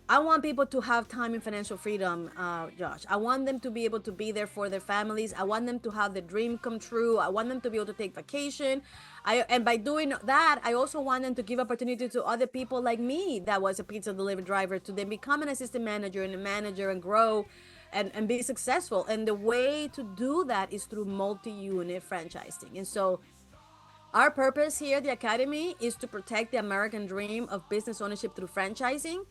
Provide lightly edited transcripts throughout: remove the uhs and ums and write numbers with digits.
I want people to have time and financial freedom, Josh. I want them to be able to be there for their families. I want them to have the dream come true. I want them to be able to take vacation. And by doing that, I also want them to give opportunity to other people like me that was a pizza delivery driver to then become an assistant manager and a manager and grow and be successful. And the way to do that is through multi-unit franchising. And so our purpose here at the Academy is to protect the American dream of business ownership through franchising.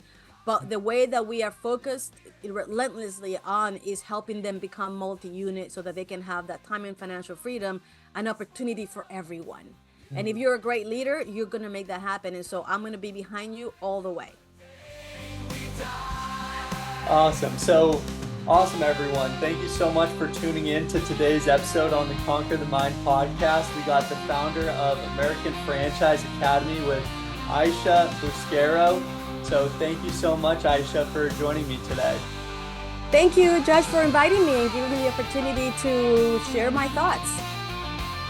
But the way that we are focused relentlessly on is helping them become multi unit so that they can have that time and financial freedom and opportunity for everyone. And if you're a great leader, you're going to make that happen. And so I'm going to be behind you all the way. Awesome. So awesome, everyone. Thank you so much for tuning in to today's episode on the Conquer the Mind podcast. We got the founder of American Franchise Academy with Aicha Bascaro. So thank you so much, Aicha, for joining me today. Thank you, Josh, for inviting me and giving me the opportunity to share my thoughts.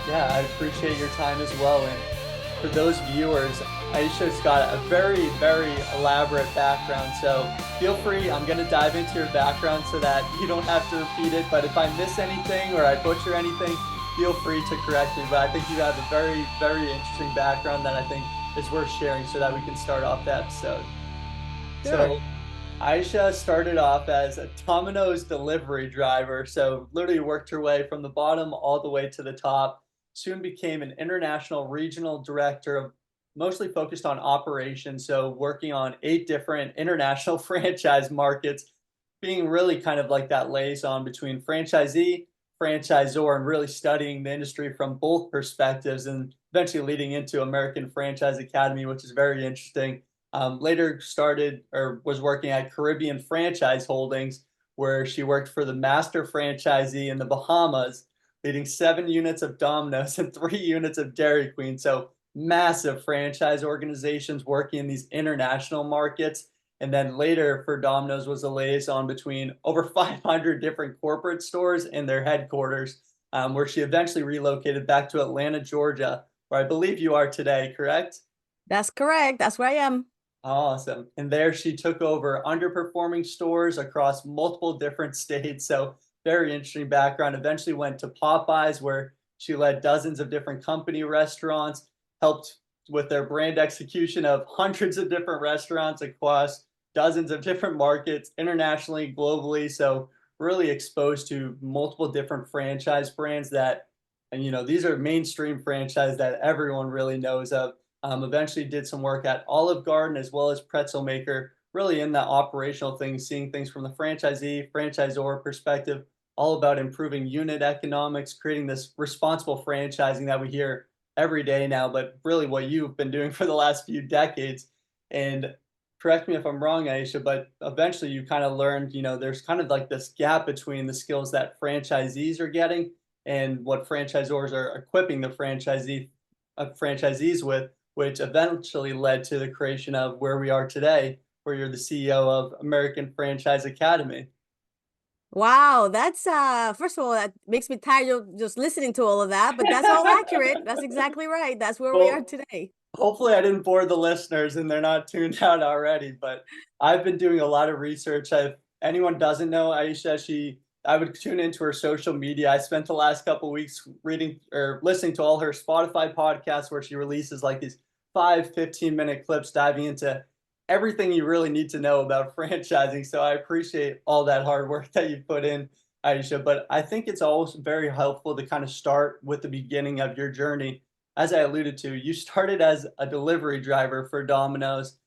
Yeah, I appreciate your time as well. And for those viewers, Aicha's got a very, very elaborate background. So feel free, I'm going to dive into your background so that you don't have to repeat it. But if I miss anything or I butcher anything, feel free to correct me. But I think you have a very, very interesting background that I think is worth sharing so that we can start off the episode. Sure. So Aicha started off as a Domino's delivery driver. So literally worked her way from the bottom all the way to the top. Soon became an international regional director of mostly focused on operations. So working on 8 different international franchise markets, being really kind of like that liaison between franchisee, franchisor, and really studying the industry from both perspectives and eventually leading into American Franchise Academy, which is very interesting. Later started or was working at Caribbean Franchise Holdings, where she worked for the master franchisee in the Bahamas, leading 7 units of Domino's and 3 units of Dairy Queen. So massive franchise organizations working in these international markets. And then later for Domino's was a liaison between over 500 different corporate stores and their headquarters, where she eventually relocated back to Atlanta, Georgia, where I believe you are today, correct? That's correct. That's where I am. Awesome. And there she took over underperforming stores across multiple different states. So very interesting background. Eventually went to Popeyes, where she led dozens of different company restaurants, helped with their brand execution of hundreds of different restaurants across dozens of different markets, internationally, globally. So really exposed to multiple different franchise brands that, and these are mainstream franchise that everyone really knows of. Eventually did some work at Olive Garden as well as Pretzelmaker, really in the operational things, seeing things from the franchisee, franchisor perspective, all about improving unit economics, creating this responsible franchising that we hear every day now, but really what you've been doing for the last few decades. And correct me if I'm wrong, Aicha, but eventually you kind of learned, there's kind of like this gap between the skills that franchisees are getting and what franchisors are equipping the franchisees with, which eventually led to the creation of where we are today, where you're the CEO of American Franchise Academy. Wow, that's first of all, that makes me tired of just listening to all of that, but that's all accurate. That's exactly right. That's where we are today. Hopefully I didn't bore the listeners and they're not tuned out already, but I've been doing a lot of research. If anyone doesn't know Aicha, I would tune into her social media. I spent the last couple of weeks reading or listening to all her Spotify podcasts where she releases like these 15-minute clips diving into everything you really need to know about franchising. So I appreciate all that hard work that you put in, Aicha. But I think it's always very helpful to kind of start with the beginning of your journey. As I alluded to, you started as a delivery driver for Domino's.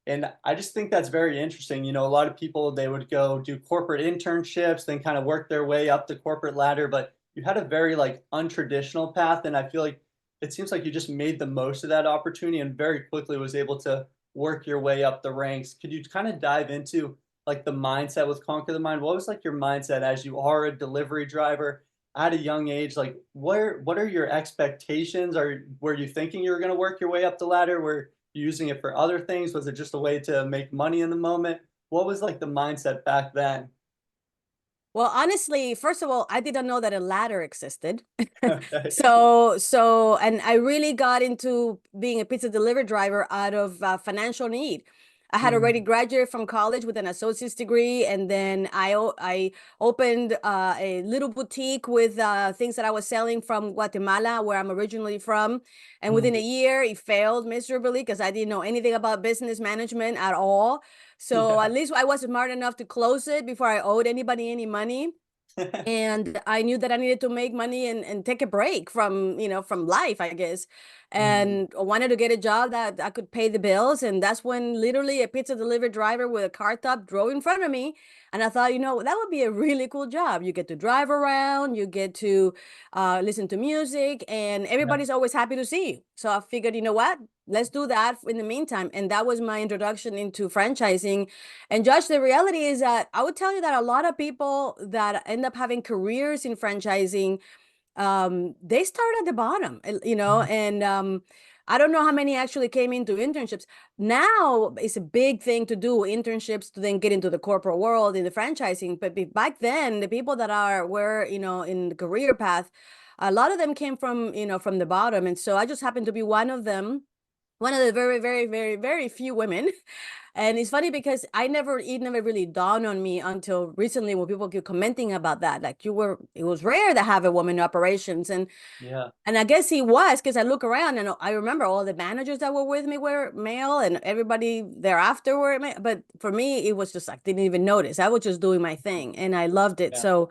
And I just think that's very interesting. A lot of people, they would go do corporate internships, then kind of work their way up the corporate ladder. But you had a very like untraditional path. And I feel like it seems like you just made the most of that opportunity and very quickly was able to work your way up the ranks. Could you kind of dive into like the mindset with Conquer the Mind? What was like your mindset as you are a delivery driver at a young age? Like what are your expectations? Were you thinking you were going to work your way up the ladder? Were you using it for other things? Was it just a way to make money in the moment? What was like the mindset back then? Well, honestly, first of all, I didn't know that a ladder existed. Okay. And I really got into being a pizza delivery driver out of financial need. I had already Mm, graduated from college with an associate's degree, and then I opened a little boutique with things that I was selling from Guatemala, where I'm originally from. And within a mm. year, it failed miserably because I didn't know anything about business management at all. So Yeah. at least I was smart enough to close it before I owed anybody any money. And I knew that I needed to make money and take a break from, from life, I guess. Mm, And I wanted to get a job that I could pay the bills. And that's when literally a pizza delivery driver with a car top drove in front of me. And I thought, that would be a really cool job. You get to drive around, you get to listen to music, and yeah. everybody's always happy to see you. So I figured, you know what? Let's do that in the meantime. And that was my introduction into franchising. And Josh, the reality is that I would tell you that a lot of people that end up having careers in franchising, they start at the bottom, Mhm. and I don't know how many actually came into internships. Now it's a big thing to do internships to then get into the corporate world in the franchising. But back then, the people that were, in the career path, a lot of them came from, from the bottom. And so I just happened to be one of them, one of the very, very, very, very few women. And it's funny because it never really dawned on me until recently when people keep commenting about that. Like it was rare to have a woman in operations. Yeah. And I guess he was because I look around and I remember all the managers that were with me were male and everybody thereafter were male. But for me, it was just like, didn't even notice. I was just doing my thing and I loved it. Yeah. So,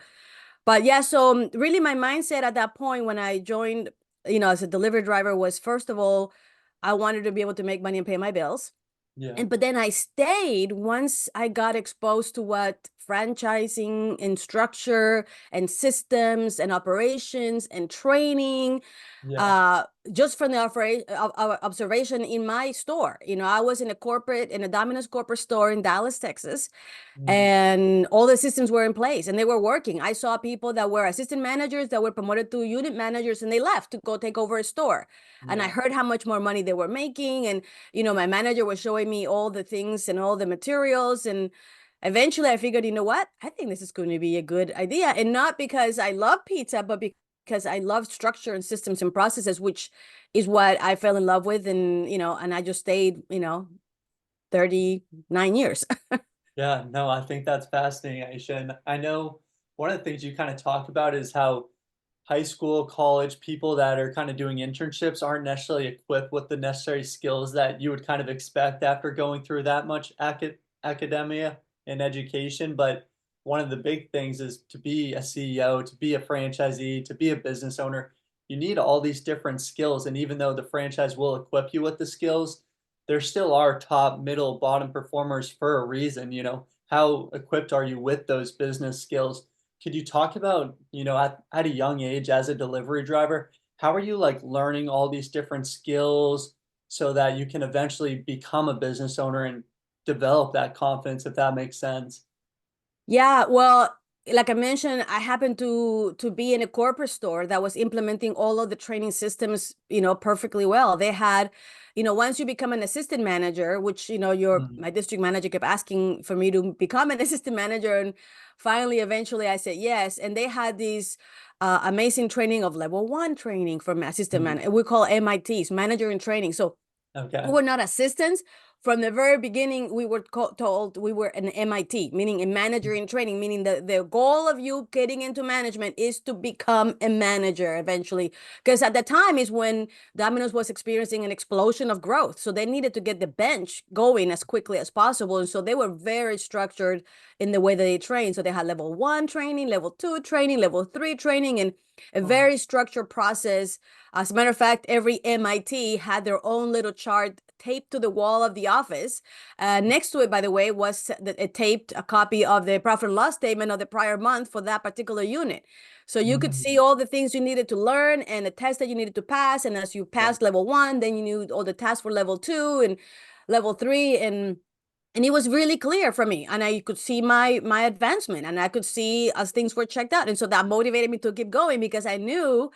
but yeah, so really my mindset at that point when I joined, as a delivery driver was first of all, I wanted to be able to make money and pay my bills. Yeah. And but then I stayed once I got exposed to what franchising and structure and systems and operations and training, Yeah. uh just from the observation in my store. I was in a Domino's corporate store in Dallas, Texas, Mm, and all the systems were in place and they were working. I saw people that were assistant managers that were promoted to unit managers and they left to go take over a store. And I yeah. heard how much more money they were making. And, my manager was showing me all the things and all the materials. And eventually I figured, you know what? I think this is going to be a good idea. And not because I love pizza, but because I love structure and systems and processes, which is what I fell in love with. And, and I just stayed, 39 years. Yeah, no, I think that's fascinating, Aisha. And I know one of the things you kind of talk about is how high school, college people that are kind of doing internships aren't necessarily equipped with the necessary skills that you would kind of expect after going through that much academia and education. But one of the big things is to be a CEO, to be a franchisee, to be a business owner, you need all these different skills. And even though the franchise will equip you with the skills, there still are top, middle, bottom performers for a reason. How equipped are you with those business skills? Could you talk about, at a young age as a delivery driver, how are you like learning all these different skills so that you can eventually become a business owner and develop that confidence, if that makes sense? Yeah, well, like I mentioned, I happened to be in a corporate store that was implementing all of the training systems, perfectly well. They had, once you become an assistant manager, which, Mm, my district manager kept asking for me to become an assistant manager, and finally, eventually, I said yes. And they had these amazing training of level one training from assistant mm, manager. We call MITs, manager in training. So we okay. were not assistants. From the very beginning, we were told we were an MIT, meaning a manager in training, meaning the goal of you getting into management is to become a manager eventually. Because at the time is when Domino's was experiencing an explosion of growth. So they needed to get the bench going as quickly as possible. And so they were very structured in the way that they trained. So they had level one training, level two training, level three training, and a Wow. very structured process. As a matter of fact, every MIT had their own little chart taped to the wall of the office. Next to it, by the way, was it taped a copy of the profit and loss statement of the prior month for that particular unit. So you could see Mm, all the things you needed to learn and the test that you needed to pass. And as you yeah. passed level one, then you knew all the tasks for level two and level three. And it was really clear for me, and I could see my advancement, and I could see as things were checked out, and so that motivated me to keep going because I knew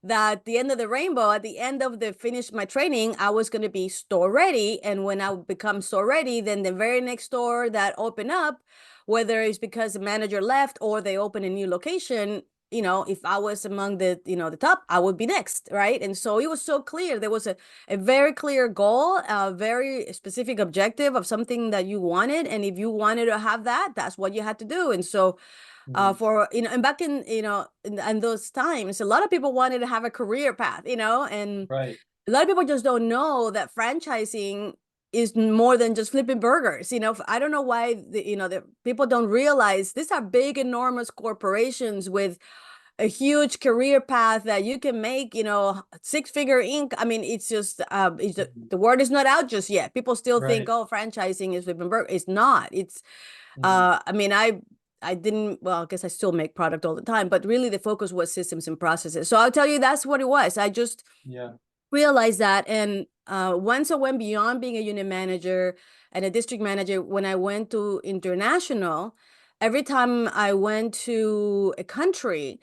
that the end of the rainbow, at the end of the finish my training, I was going to be store ready. And when I become store ready, then the very next store that open up, whether it's because the manager left or they open a new location, if I was among the top, I would be next, right? And so it was so clear. There was a very clear goal, a very specific objective of something that you wanted. And if you wanted to have that, that's what you had to do. And so Mhm. for and back in those times, a lot of people wanted to have a career path, and Right. a lot of people just don't know that franchising is more than just flipping burgers. I don't know why the people don't realize these are big, enormous corporations with a huge career path that you can make, six-figure income. I mean, it's just Mhm. the word is not out just yet. People still think, Right. oh, franchising is flipping burgers. It's not. It's Mhm. I mean, I didn't, well, I guess I still make product all the time, but really the focus was systems and processes. So I'll tell you that's what it was. I just Yeah. realized that. And once I went beyond being a unit manager and a district manager, when I went to international, every time I went to a country,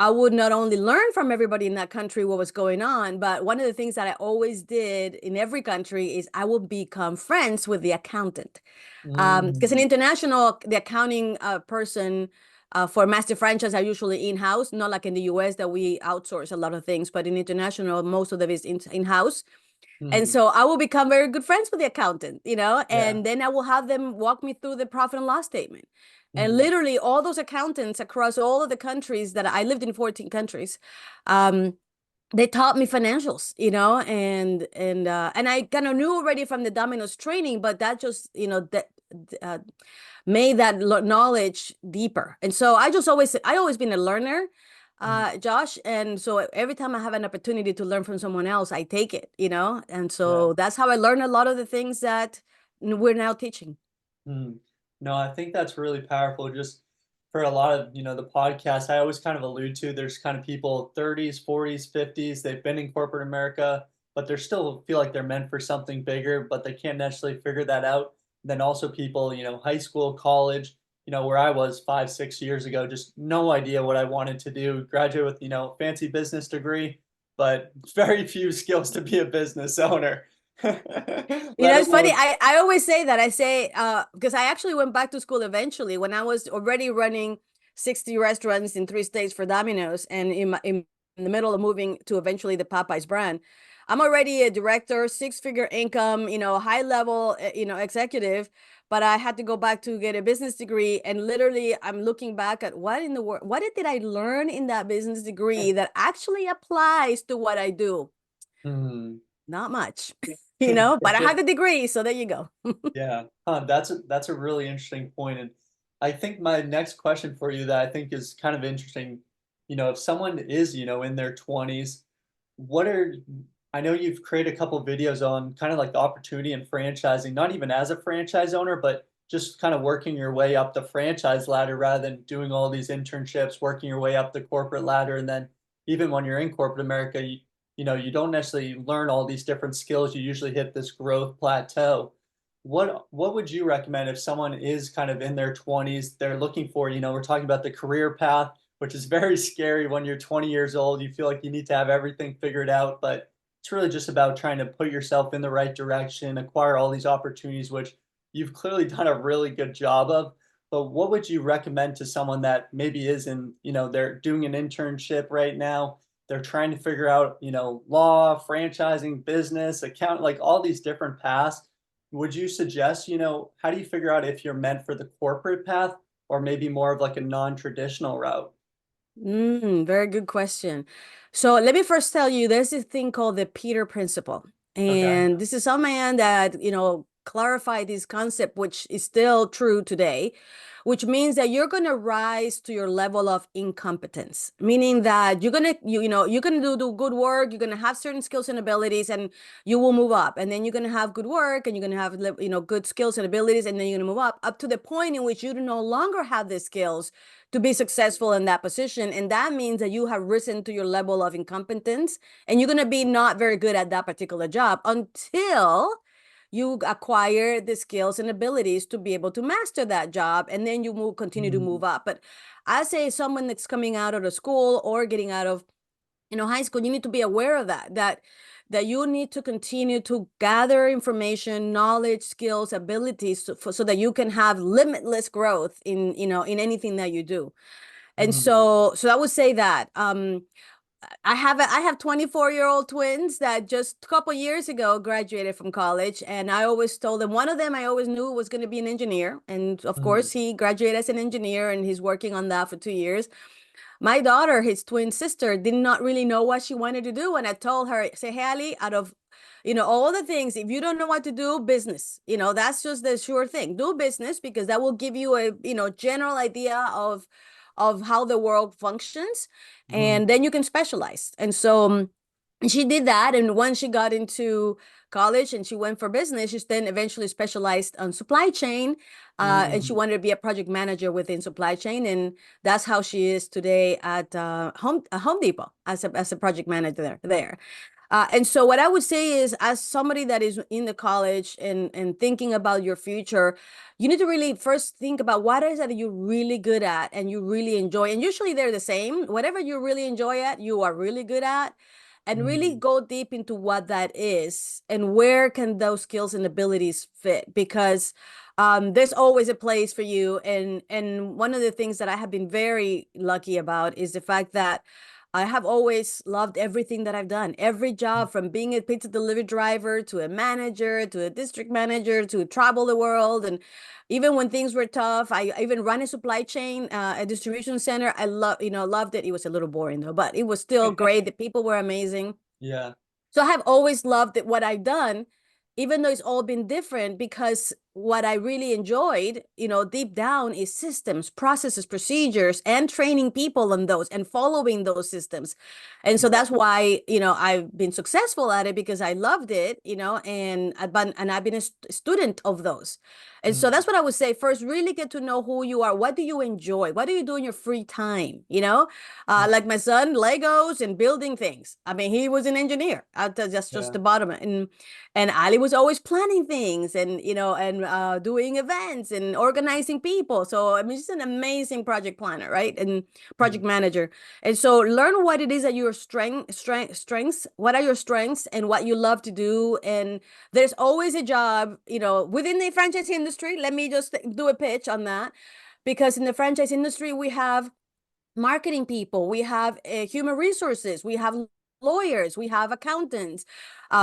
I would not only learn from everybody in that country what was going on, but one of the things that I always did in every country is I would become friends with the accountant. Because in Mhm. international, the accounting person for master franchise are usually in-house, not like in the US that we outsource a lot of things, but in international, most of them is in-house. And Mhm. so I will become very good friends with the accountant, Yeah. and then I will have them walk me through the profit and loss statement. And Mhm. literally all those accountants across all of the countries that I lived in 14 countries, um, they taught me financials, and I kind of knew already from the Domino's training, but that just, that uh, made that knowledge deeper. And so I always been a learner, Mhm. Josh. And so every time I have an opportunity to learn from someone else, I take it, and Yeah. so that's how I learn a lot of the things that we're now teaching. Mm. No, I think that's really powerful. Just for a lot of, the podcasts, I always kind of allude to there's kind of people 30s, 40s, 50s, they've been in corporate America, but they still feel like they're meant for something bigger, but they can't necessarily figure that out. Then also people, high school, college, where I was 5, 6 years ago, just no idea what I wanted to do. Graduate with, fancy business degree, but very few skills to be a business owner, let It's funny. alone. I always say that. I say, because I actually went back to school eventually when I was already running 60 restaurants in 3 states for Domino's, and in the middle of moving to eventually the Popeyes brand. I'm already a director, six-figure income, high level, executive, but I had to go back to get a business degree. And literally, I'm looking back at what in the world, what did I learn in that business degree that actually applies to what I do? Hmm. Not much, but I have the degree, so there you go. Yeah, huh, that's a really interesting point, and I think my next question for you that I think is kind of interesting, if someone is, in their 20s, what are I know you've created a couple videos on kind of like the opportunity in franchising, not even as a franchise owner, but just kind of working your way up the franchise ladder rather than doing all these internships, working your way up the corporate ladder, and then even when you're in corporate America, you don't necessarily learn all these different skills. You usually hit this growth plateau. What would you recommend if someone is kind of in their 20s, they're looking for, we're talking about the career path, which is very scary when you're 20 years old. You feel like you need to have everything figured out, but it's really just about trying to put yourself in the right direction, acquire all these opportunities, which you've clearly done a really good job of. But what would you recommend to someone that maybe is in, they're doing an internship right now, they're trying to figure out, law, franchising, business, account, like all these different paths. Would you suggest, how do you figure out if you're meant for the corporate path or maybe more of like a non-traditional route? Very good question. So let me first tell you, there's this thing called the Peter Principle. Okay. And this is some man that, clarified this concept, which is still true today, which means that you're going to rise to your level of incompetence, meaning that you're going to, you're going to do good work. You're going to have certain skills and abilities, and you will move up. And then you're going to have good work, and you're going to have, good skills and abilities. And then you're going to move up to the point in which you no longer have the skills to be successful in that position. And that means that you have risen to your level of incompetence, and you're going to be not very good at that particular job until you acquire the skills and abilities to be able to master that job. And then you continue to Mm, move up. But I say someone that's coming out of the school or getting out of high school, you need to be aware of that you need to continue to gather information, knowledge, skills, abilities, so that you can have limitless growth in anything that you do. And Mhm. so I would say that I have 24-year-old twins that just a couple years ago graduated from college, and I always told them, one of them I always knew was going to be an engineer, and of Mhm. course he graduated as an engineer and he's working on that for 2 years. My daughter, his twin sister, did not really know what she wanted to do. And I told her, say, hey, Ali, out of, all the things, if you don't know what to do, business, that's just the sure thing. Do business, because that will give you a, general idea of how the world functions. Mhm. And then you can specialize. And so she did that. And once she got into college and she went for business, she then eventually specialized on supply chain. And she Mhm. wanted to be a project manager within supply chain. And that's how she is today at Home Depot as a project manager there. And so what I would say is, as somebody that is in the college and thinking about your future, you need to really first think about what is it that you're really good at and you really enjoy. And usually they're the same. Whatever you really enjoy at, you are really good at. And really Mhm. go deep into what that is and where can those skills and abilities fit, because there's always a place for you. And one of the things that I have been very lucky about is the fact that I have always loved everything that I've done. Every job, from being a pizza delivery driver to a manager to a district manager to travel the world. And even when things were tough, I even ran a supply chain, a distribution center. Loved it. It was a little boring though, but it was still great. The people were amazing. Yeah. So I have always loved what I've done, even though it's all been different, because what I really enjoyed, deep down, is systems, processes, procedures, and training people on those and following those systems. And so Yeah. that's why, I've been successful at it, because I loved it, and I've been a student of those. And so Mhm. that's what I would say. First, really get to know who you are. What do you enjoy? What do you do in your free time? Like my son, Legos and building things. I mean, he was an engineer. That's just Yeah. the bottom. And Ali was always planning things, and doing events and organizing people. So I mean, she's an amazing project planner, right? And Mhm. project manager. And so learn what it is that your strengths. What are your strengths and what you love to do? And there's always a job, within the franchise industry. Let me just do a pitch on that, because in the franchise industry we have marketing people, we have human resources, we have lawyers, we have accountants,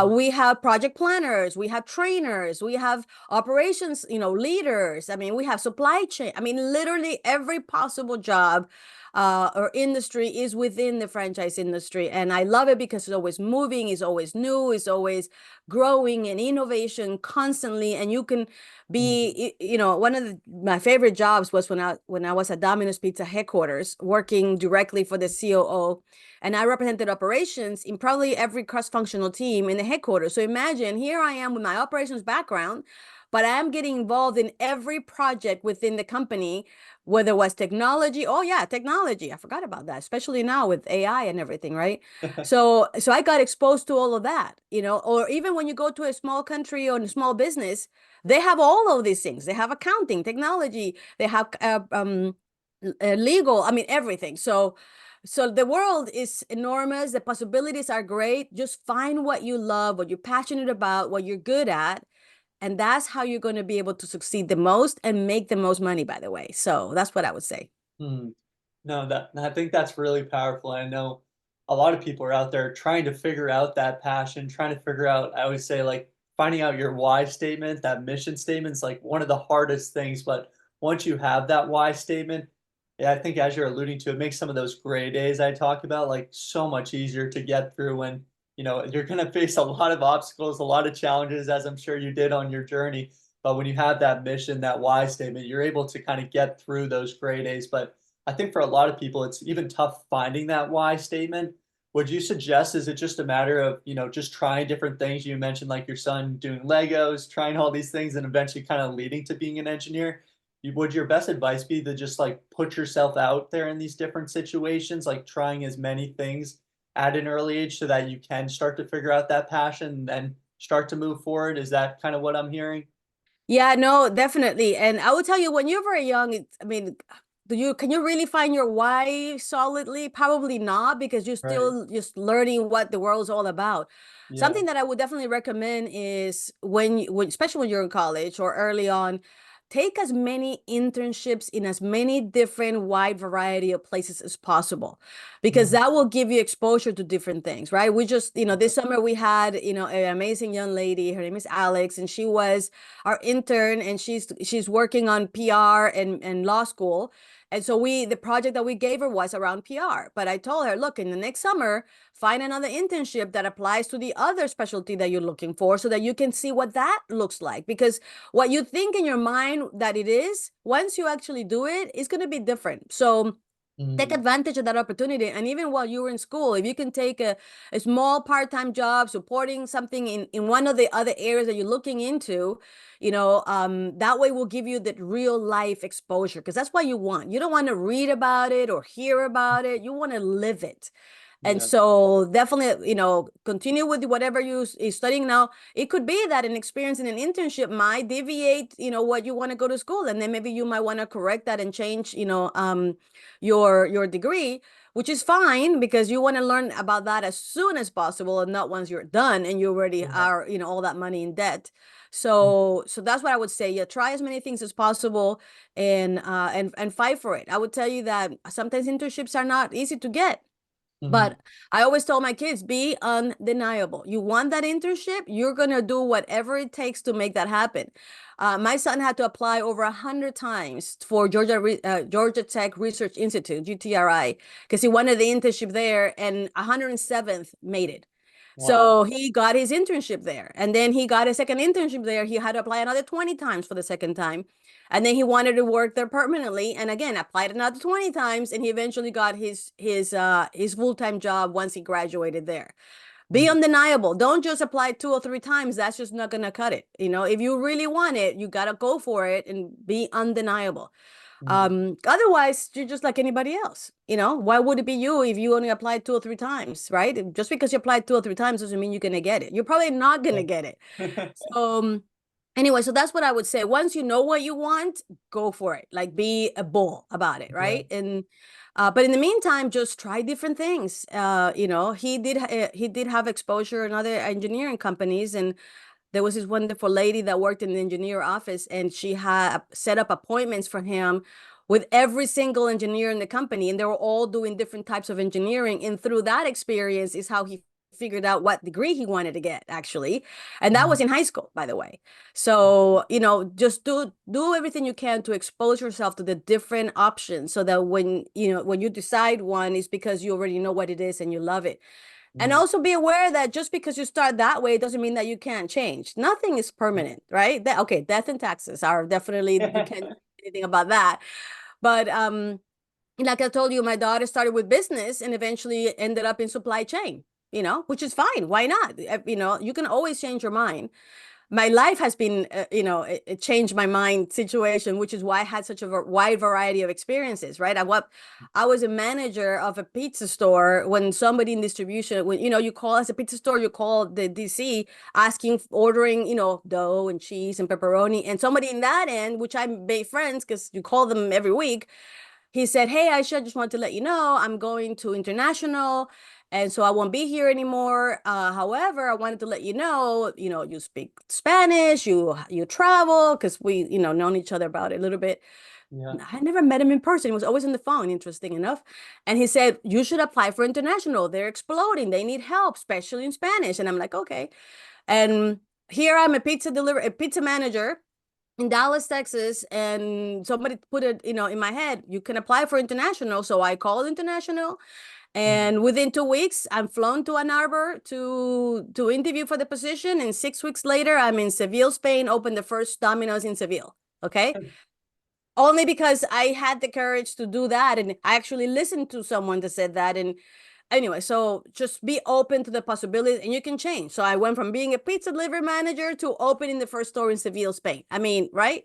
we have project planners, we have trainers, we have operations, leaders. I mean, we have supply chain. I mean, literally every possible job or industry is within the franchise industry. And I love it because it's always moving, it's always new, it's always growing and innovation constantly. And you can Mhm. be, one of my favorite jobs was when I was at Domino's Pizza headquarters, working directly for the COO, and I represented operations in probably every cross-functional team in the headquarters. So imagine, here I am with my operations background, but I am getting involved in every project within the company, whether it was technology. Oh yeah, technology. I forgot about that, especially now with AI and everything, right? So I got exposed to all of that, or even when you go to a small country or a small business, they have all of these things. They have accounting, technology, they have legal, I mean, everything. So the world is enormous. The possibilities are great. Just find what you love, what you're passionate about, what you're good at. And that's how you're going to be able to succeed the most and make the most money, by the way. So that's what I would say. Mhm. No, that I think that's really powerful. I know a lot of people are out there trying to figure out that passion, trying to figure out, I always say, like, finding out your why statement, that mission statement is like one of the hardest things. But once you have that why statement, yeah, I think as you're alluding to, it makes some of those gray days I talk about like so much easier to get through when, you're gonna face a lot of obstacles, a lot of challenges, as I'm sure you did on your journey. But when you have that mission, that why statement, you're able to kind of get through those gray days. But I think for a lot of people, it's even tough finding that why statement. Would you suggest, is it just a matter of, just trying different things? You mentioned like your son doing Legos, trying all these things and eventually kind of leading to being an engineer. Would your best advice be to just like put yourself out there in these different situations, like trying as many things at an early age so that you can start to figure out that passion and then start to move forward? Is that kind of what I'm hearing? Yeah, no, definitely. And I will tell you, when you're very young, I mean, can you really find your why solidly? Probably not, because you're Right. still just learning what the world's all about. Yeah. Something that I would definitely recommend is especially when you're in college or early on, take as many internships in as many different wide variety of places as possible, because Mhm. that will give you exposure to different things, right? We just, Yeah. this summer we had, an amazing young lady. Her name is Alex, and she was our intern, and she's working on PR and law school. And so the project that we gave her was around PR. But I told her, look, in the next summer, find another internship that applies to the other specialty that you're looking for, so that you can see what that looks like. Because what you think in your mind that it is, once you actually do it, it's going to be different. So take Mhm. advantage of that opportunity. And even while you were in school, if you can take a small part-time job supporting something in one of the other areas that you're looking into, that way will give you that real life exposure, because that's what you want. You don't want to read about it or hear about it. You want to live it. And Yeah. so definitely, continue with whatever you're studying now. It could be that an experience in an internship might deviate, what you want to go to school. And then maybe you might want to correct that and change, your degree, which is fine, because you want to learn about that as soon as possible, and not once you're done and you already Yeah. are, all that money in debt. Mhm. So that's what I would say. Yeah, try as many things as possible, and fight for it. I would tell you that sometimes internships are not easy to get. Mhm. But I always tell my kids, be undeniable. You want that internship, you're going to do whatever it takes to make that happen. My son had to apply over 100 times for Georgia Tech Research Institute, GTRI, because he wanted the internship there, and 107th made it. Wow. So he got his internship there, and then he got a second internship there. He had to apply another 20 times for the second time. And then he wanted to work there permanently, and again applied another 20 times, and he eventually got his full-time job once he graduated there. Be Mhm. undeniable. Don't just apply 2 or 3 times. That's just not gonna cut it. If you really want it, you gotta go for it and be undeniable. Mhm. Otherwise, you're just like anybody else. Why would it be you if you only applied 2 or 3 times, right? Just because you applied 2 or 3 times doesn't mean you're gonna get it. You're probably not gonna get it. Yeah. So anyway, so that's what I would say. Once you know what you want, go for it. Like, be a bull about it, Yeah. right? And but in the meantime, just try different things. He did have exposure in other engineering companies, and there was this wonderful lady that worked in the engineer office, and she had set up appointments for him with every single engineer in the company, and they were all doing different types of engineering. And through that experience is how he figured out what degree he wanted to get, actually. And that was Mhm. in high school, by the way. So, just do everything you can to expose yourself to the different options, so that when you decide one, is because you already know what it is and you love it. And Mhm. also be aware that just because you start that way, it doesn't mean that you can't change. Nothing is permanent, right? Okay, death and taxes are definitely, you can't do anything about that. But like I told you, my daughter started with business and eventually ended up in supply chain, which is fine. Why not? You can always change your mind. My life has been, it changed my mind situation, which is why I had such a wide variety of experiences, right? I was a manager of a pizza store when somebody in distribution, when, you call as a pizza store, you call the DC asking, ordering, dough and cheese and pepperoni, and somebody in that end, which I made friends because you call them every week, he said, "Hey, Aisha, just want to let you know I'm going to international, and so I won't be here anymore. However, I wanted to let you know, you speak Spanish, you travel, because we, known each other about it a little bit. Yeah. I never met him in person. He was always on the phone, interesting enough. And he said, you should apply for international. They're exploding. They need help, especially in Spanish." And I'm like, okay. And here I'm a pizza manager in Dallas, Texas, and somebody put it, in my head, you can apply for international. So I called international, Mhm. and within 2 weeks, I'm flown to Ann Arbor to interview for the position. And 6 weeks later, I'm in Seville, Spain, opened the first Domino's in Seville. Okay. Only because I had the courage to do that. And I actually listened to someone that said that. And anyway, so just be open to the possibility, and you can change. So I went from being a pizza delivery manager to opening the first store in Seville, Spain. I mean, right?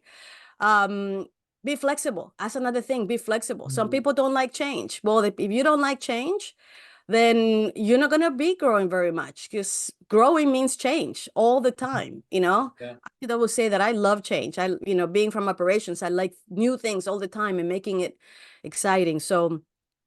um be flexible. That's another thing. Be flexible. Some Mhm. people don't like change. Well, if you don't like change, then you're not going to be growing very much, because growing means change all the time, you know? Yeah. I would say that I love change. Being from operations, I like new things all the time and making it exciting. So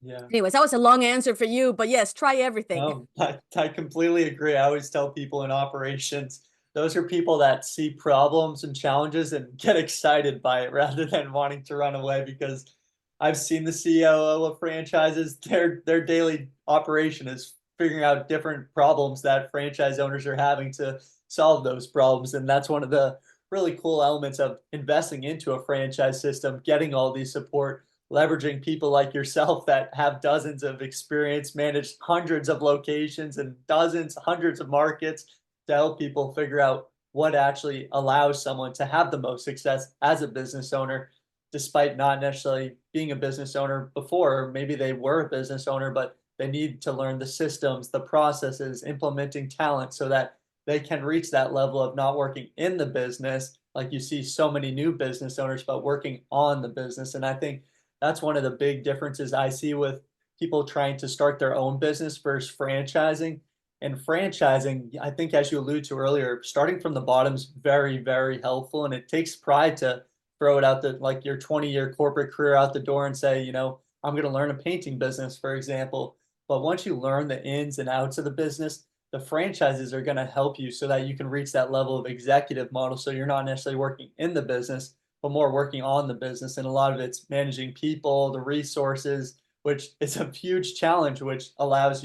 Yeah. anyways, that was a long answer for you, but yes, try everything. No, I completely agree. I always tell people in operations, those are people that see problems and challenges and get excited by it rather than wanting to run away, because I've seen the COO of franchises, their daily operation is figuring out different problems that franchise owners are having to solve those problems. And that's one of the really cool elements of investing into a franchise system, getting all these support, leveraging people like yourself that have dozens of experience, managed hundreds of locations and dozens, hundreds of markets to help people figure out what actually allows someone to have the most success as a business owner, despite not necessarily being a business owner before. Or maybe they were a business owner, but they need to learn the systems, the processes, implementing talent so that they can reach that level of not working in the business like you see so many new business owners, but working on the business. And I think that's one of the big differences I see with people trying to start their own business versus franchising. And franchising, I think, as you alluded to earlier, starting from the bottom is very, very helpful. And it takes pride to throw it out the like your 20-year corporate career out the door and say, I'm going to learn a painting business, for example. But once you learn the ins and outs of the business, the franchises are going to help you so that you can reach that level of executive model. So you're not necessarily working in the business, but more working on the business. And a lot of it's managing people, the resources, which is a huge challenge, which allows,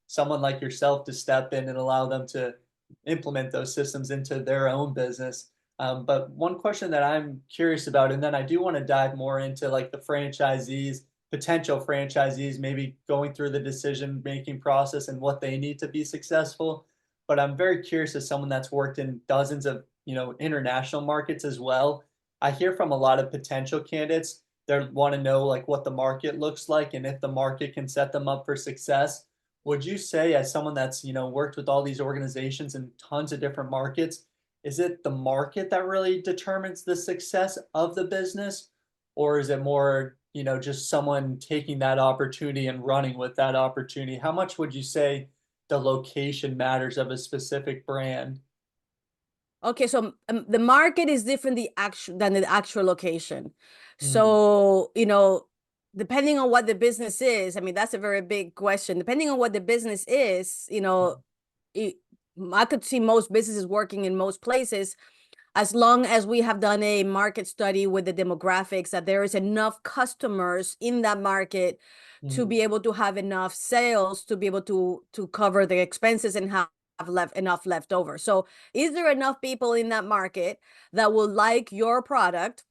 someone like yourself to step in and allow them to implement those systems into their own business. But one question that I'm curious about, and then I do want to dive more into like the franchisees, potential franchisees, maybe going through the decision making process and what they need to be successful. But I'm very curious as someone that's worked in dozens of, international markets as well. I hear from a lot of potential candidates. They want to know like what the market looks like and if the market can set them up for success. Would you say, as someone that's, worked with all these organizations in tons of different markets, is it the market that really determines the success of the business? Or is it more, just someone taking that opportunity and running with that opportunity? How much would you say the location matters of a specific brand? Okay, so the market is different than the actual location. Mm, So, depending on what the business is, I mean, that's a very big question. Depending on what the business is, it, I could see most businesses working in most places as long as we have done a market study with the demographics, that there is enough customers in that market to mm, be able to have enough sales to be able to cover the expenses and have enough left over. So is there enough people in that market that will like your product,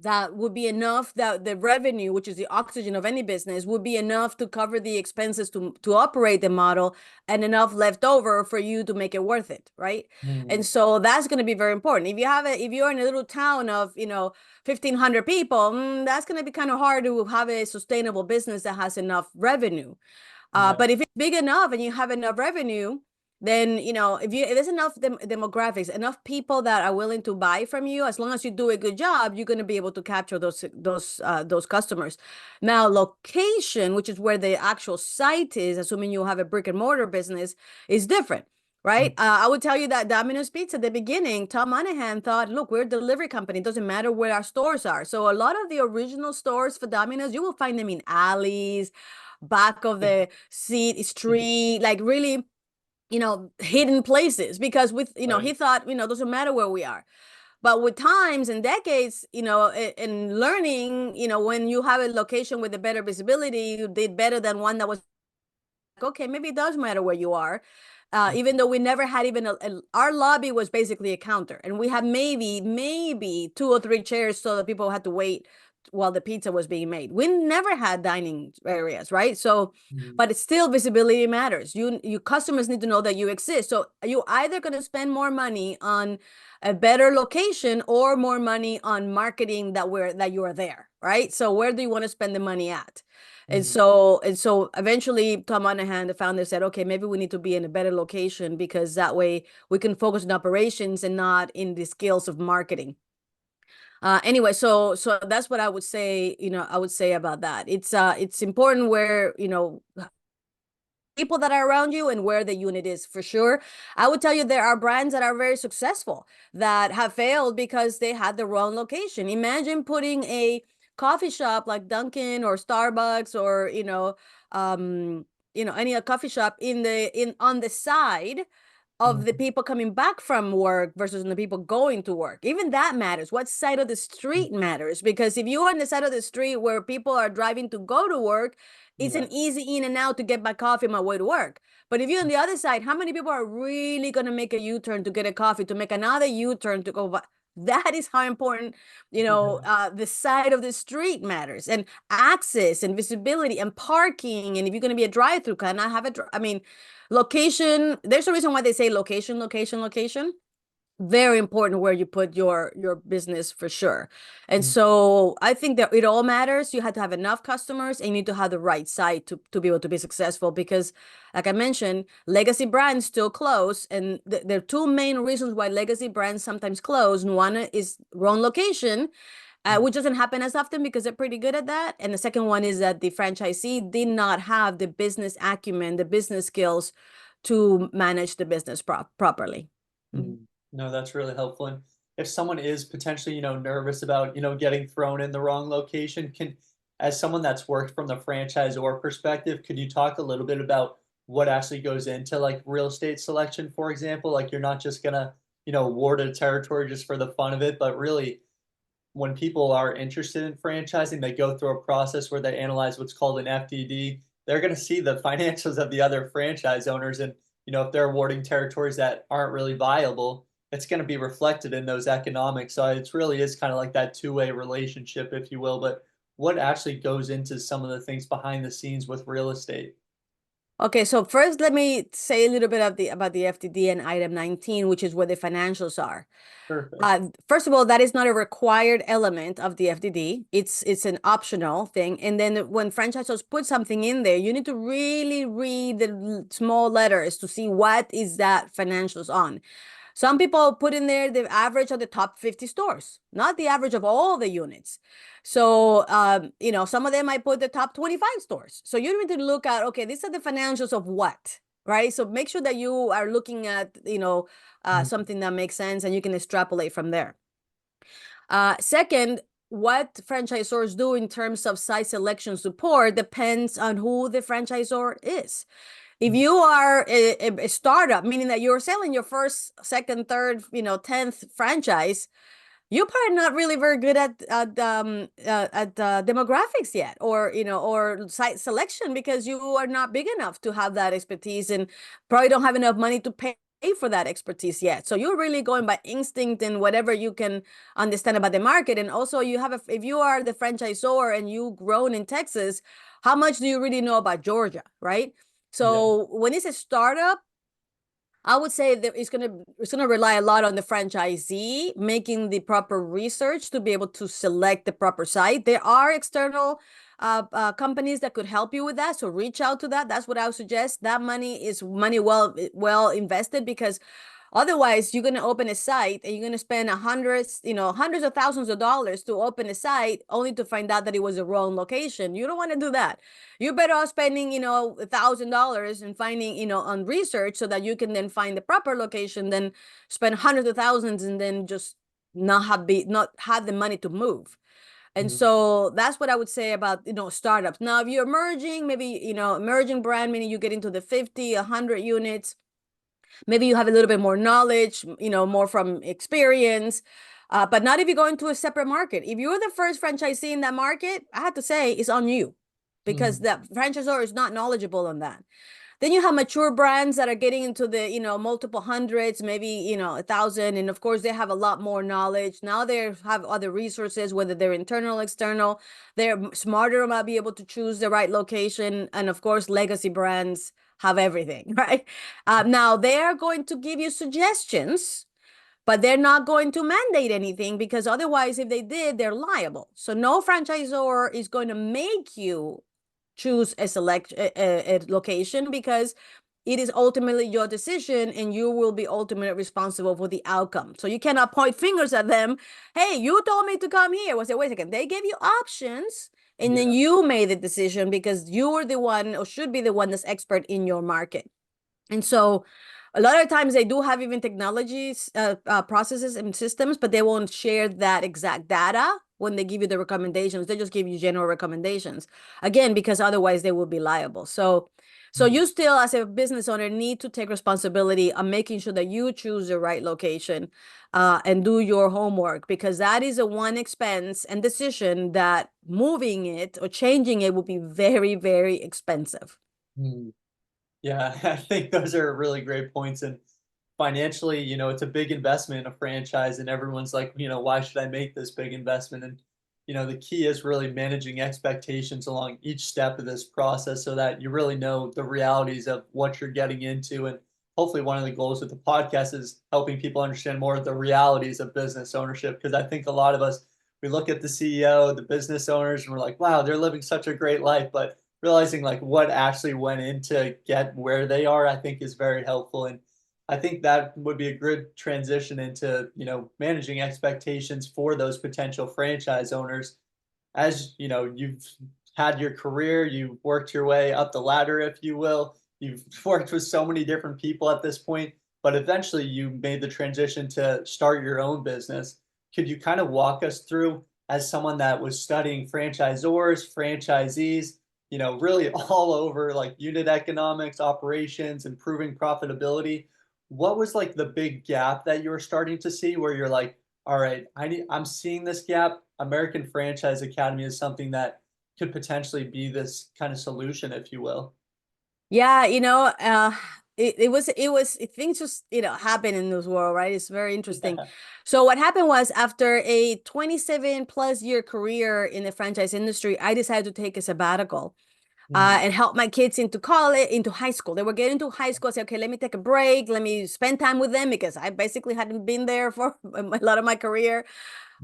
that would be enough, that the revenue, which is the oxygen of any business, would be enough to cover the expenses to operate the model, and enough left over for you to make it worth it, right? And mm, so that's going to be very important. If you're in a little town of 1,500 people, that's going to be kind of hard to have a sustainable business that has enough revenue. yeah. But if it's big enough and you have enough revenue, then if there's enough demographics, enough people that are willing to buy from you, as long as you do a good job, you're going to be able to capture those customers. Now, location, which is where the actual site is, assuming you have a brick and mortar business, is different. Right. I would tell you that Domino's Pizza at the beginning, Tom Monahan thought, look, we're a delivery company. It doesn't matter where our stores are. So a lot of the original stores for Domino's, you will find them in alleys, back of the street, like really, hidden places, because he Right. thought, doesn't matter where we are. But with times and decades, in learning, when you have a location with a better visibility, you did better than one that was okay, maybe it does matter where you are. Even though we never had even our lobby was basically a counter, and we had maybe two or three chairs so that people had to wait while the pizza was being made. We never had dining areas, right? So, Mm, but it's still, visibility matters. You customers need to know that you exist. So you either going to spend more money on a better location or more money on marketing that you are there, right? So where do you want to spend the money at? And mm. so eventually Tom Monahan, the founder, said, okay, maybe we need to be in a better location, because that way we can focus on operations and not in the skills of marketing. Anyway, so that's what I would say, I would say about that. It's important where, people that are around you and where the unit is for sure. I would tell you there are brands that are very successful that have failed because they had the wrong location. Imagine putting a coffee shop like Dunkin' or Starbucks or any a coffee shop in on the side of the Mhm. people coming back from work versus the people going to work. Even that matters. What side of the street matters? Because if you're on the side of the street where people are driving to go to work, it's Yeah. an easy in and out to get my coffee on my way to work. But if you're on the other side, how many people are really going to make a U-turn to get a coffee, to make another U-turn to go back? That is how important, Yeah. the side of the street matters, and access and visibility and parking. And if you're going to be a drive-through, can I have I mean, location. There's a reason why they say location, location, location. Very important where you put your business for sure. And Mhm. so I think that it all matters. You have to have enough customers and you need to have the right site to be able to be successful, because like I mentioned, legacy brands still close, and there are two main reasons why legacy brands sometimes close. One is wrong location, which doesn't happen as often because they're pretty good at that. And the second one is that the franchisee did not have the business acumen, the business skills to manage the business properly. Mhm. Mhm. No, that's really helpful. And if someone is potentially, nervous about, getting thrown in the wrong location, as someone that's worked from the franchisor perspective, could you talk a little bit about what actually goes into like real estate selection, for example? Like you're not just gonna, award a territory just for the fun of it, but really when people are interested in franchising, they go through a process where they analyze what's called an FDD. They're going to see the financials of the other franchise owners, and if they're awarding territories that aren't really viable, it's going to be reflected in those economics. So it really is kind of like that two-way relationship, if you will. But what actually goes into some of the things behind the scenes with real estate? Okay, so first let me say a little bit about the FTD and item 19, which is where the financials are. Perfect. First of all, that is not a required element of the FDD. It's an optional thing. And then when franchisors put something in there, you need to really read the small letters to see what is that financials on. Some people put in there the average of the top 50 stores, not the average of all the units. So, some of them might put the top 25 stores. So you need to look at, okay, these are the financials of what, right? So make sure that you are looking at, Mhm. something that makes sense and you can extrapolate from there. Second, what franchisors do in terms of site selection support depends on who the franchisor is. If you are a startup, meaning that you're selling your first, second, third, 10th franchise, you're probably not really very good at demographics yet, or site selection, because you are not big enough to have that expertise and probably don't have enough money to pay for that expertise yet. So you're really going by instinct and whatever you can understand about the market. And also if you are the franchisor and you grown in Texas, how much do you really know about Georgia, right? Yeah. So when it's a startup, I would say that it's gonna rely a lot on the franchisee making the proper research to be able to select the proper site. There are external companies that could help you with that, so reach out to that. That's what I would suggest. That money is money well invested, because otherwise, you're going to open a site and you're going to spend hundreds of thousands of dollars to open a site only to find out that it was the wrong location. You don't want to do that. You're better off spending, $1,000 and finding, on research so that you can then find the proper location, then spend hundreds of thousands and then just not have the money to move. And Mhm. so that's what I would say about, startups. Now, if you're emerging, maybe, emerging brand, meaning you get into the 50, 100 units, maybe you have a little bit more knowledge, more from experience. But not if you go into a separate market. If you're the first franchisee in that market, I have to say it's on you, because Mhm. the franchisor is not knowledgeable on that. Then you have mature brands that are getting into the, multiple hundreds, maybe, 1,000. And of course, they have a lot more knowledge. Now they have other resources, whether they're internal, external. They're smarter about being able to choose the right location. And of course, legacy brands have everything, right? Now they are going to give you suggestions, but they're not going to mandate anything, because otherwise, if they did, they're liable. So no franchisor is going to make you choose a location, because it is ultimately your decision and you will be ultimately responsible for the outcome. So you cannot point fingers at them. Hey, you told me to come here. Well, say, wait a second. They gave you options. And then you made the decision because you were the one or should be the one that's expert in your market. And so a lot of times they do have even technologies, processes and systems, but they won't share that exact data when they give you the recommendations. They just give you general recommendations. Again, because otherwise they will be liable. So you still, as a business owner, need to take responsibility on making sure that you choose the right location, and do your homework, because that is a one expense and decision that moving it or changing it will be very, very expensive. Mhm. Yeah, I think those are really great points. And financially, it's a big investment in a franchise, and everyone's like, why should I make this big investment? And, the key is really managing expectations along each step of this process so that you really know the realities of what you're getting into. And hopefully, one of the goals of the podcast is helping people understand more of the realities of business ownership. Because I think a lot of us, we look at the CEO, the business owners, and we're like, wow, they're living such a great life. But realizing like what actually went into get where they are, I think is very helpful. And I think that would be a good transition into, managing expectations for those potential franchise owners. As you've had your career, you've worked your way up the ladder, if you will. You've worked with so many different people at this point, but eventually you made the transition to start your own business. Could you kind of walk us through, as someone that was studying franchisors, franchisees, really all over like unit economics, operations, improving profitability? What was like the big gap that you were starting to see where you're like, all right, I'm seeing this gap. American Franchise Academy is something that could potentially be this kind of solution, if you will. Yeah, things just, happen in this world, right? It's very interesting. Yeah. So what happened was, after a 27 plus year career in the franchise industry, I decided to take a sabbatical, Mm, and help my kids into college, into high school. They were getting to high school. I said, okay, let me take a break. Let me spend time with them, because I basically hadn't been there for a lot of my career,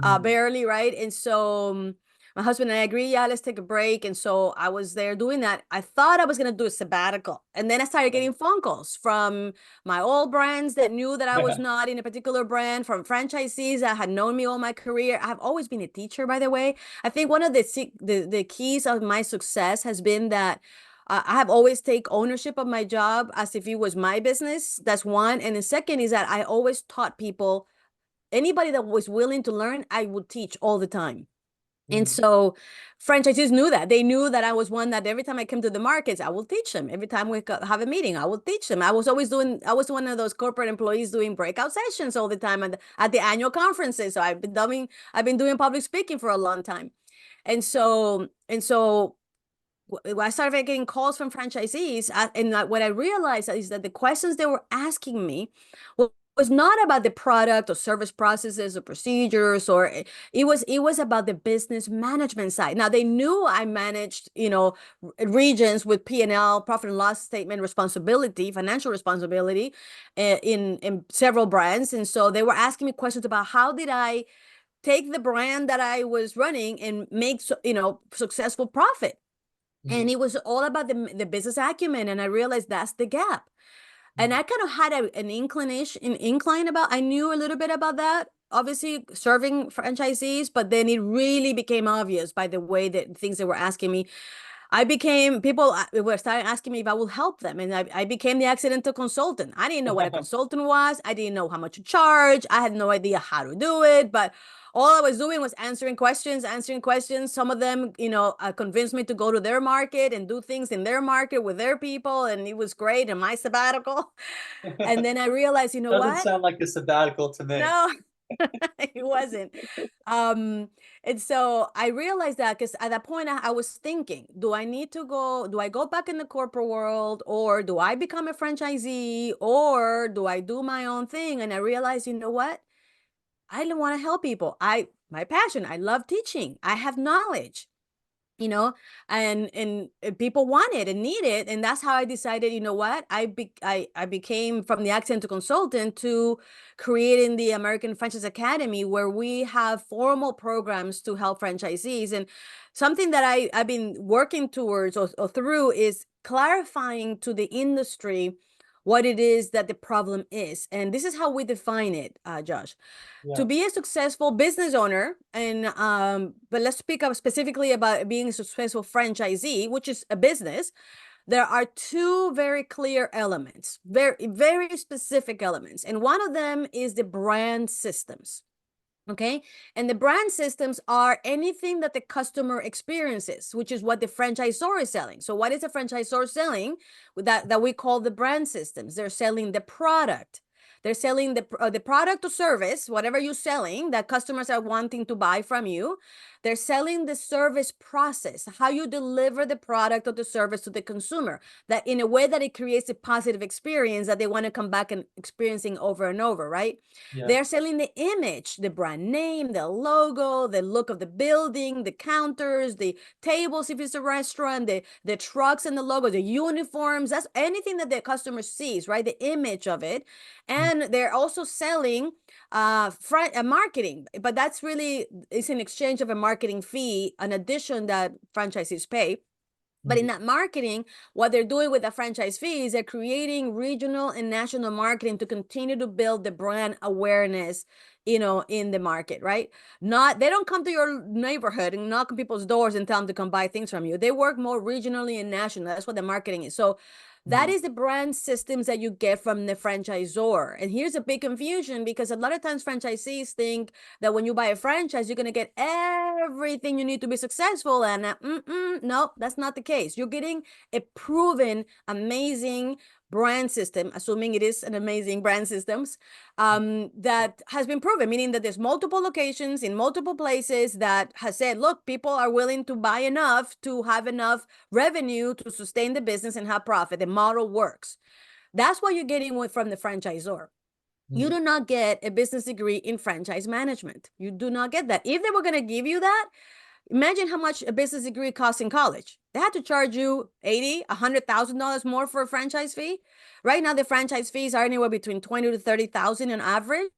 mm, barely, right? And so, my husband and I agree, yeah, let's take a break. And so I was there doing that. I thought I was going to do a sabbatical. And then I started getting phone calls from my old brands that knew that I was yeah. not in a particular brand, from franchisees that had known me all my career. I've always been a teacher, by the way. I think one of the keys of my success has been that, I have always take ownership of my job as if it was my business. That's one. And the second is that I always taught people, anybody that was willing to learn, I would teach all the time. And Mm. so franchisees knew that. They knew that I was one that every time I came to the markets, I will teach them. Every time we have a meeting, I will teach them. I was one of those corporate employees doing breakout sessions all the time at the annual conferences. So I've been doing public speaking for a long time. And so I started getting calls from franchisees, and what I realized is that the questions they were asking me was not about the product or service processes or procedures, or it was about the business management side. Now they knew I managed, regions with P&L, profit and loss statement responsibility, financial responsibility, in several brands, and so they were asking me questions about how did I take the brand that I was running and make, successful profit. And Mm. it was all about the business acumen, and I realized that's the gap. And Mm. I kind of had an incline about, I knew a little bit about that, obviously serving franchisees, but then it really became obvious by the way that things they were asking me. People were starting asking me if I will help them. And I became the accidental consultant. I didn't know what a consultant was. I didn't know how much to charge. I had no idea how to do it. But all I was doing was answering questions, answering questions. Some of them, convinced me to go to their market and do things in their market with their people. And it was great in my sabbatical. And then I realized, you know Doesn't what? sound like a sabbatical to me. No, it wasn't. Um, and so I realized that, because at that point I was thinking, do I go back in the corporate world, or do I become a franchisee, or do I do my own thing? And I realized, you know what? I don't want to help people. My passion, I love teaching. I have knowledge, you know and people want it and need it, and that's how I decided, you know what, I became from the accent to consultant to creating the American Franchise Academy, where we have formal programs to help franchisees. And something that I've been working towards, or through, is clarifying to the industry what it is that the problem is. And this is how we define it, Josh. To Yeah. be a successful business owner, and but let's speak up specifically about being a successful franchisee, which is a business. There are two very clear elements, very specific elements, and one of them is the brand systems. Okay. And the brand systems are anything that the customer experiences, which is what the franchisor is selling. So what is the franchisor selling that we call the brand systems? They're selling the product. They're selling the product or service, whatever you're selling that customers are wanting to buy from you. They're selling the service process, how you deliver the product or the service to the consumer, that in a way that it creates a positive experience that they want to come back and experiencing over and over, right? Yeah. They're selling the image, the brand name, the logo, the look of the building, the counters, the tables if it's a restaurant, the trucks and the logo, the uniforms. That's anything that the customer sees, right? The image of it. And they're also selling marketing, but that's really it's in exchange of a marketing fee, an addition that franchisees pay. But in Mhm. that marketing, what they're doing with the franchise fees, they're creating regional and national marketing to continue to build the brand awareness, in the market, right? Not they don't come to your neighborhood and knock on people's doors and tell them to come buy things from you. They work more regionally and national. That's what the marketing is. So that Mhm. is the brand systems that you get from the franchisor. And here's a big confusion because a lot of times franchisees think that when you buy a franchise, you're going to get everything you need to be successful. And no, that's not the case. You're getting a proven, amazing brand system, assuming it is an amazing brand systems, that has been proven, meaning that there's multiple locations in multiple places that has said, look, people are willing to buy enough to have enough revenue to sustain the business and have profit. The model works. That's what you're getting from the franchisor. You Mhm. do not get a business degree in franchise management. You do not get that. If they were going to give you that, imagine how much a business degree costs in college. They had to charge you $80,000, $100,000 more for a franchise fee. Right now, the franchise fees are anywhere between 20 to 30,000 on average.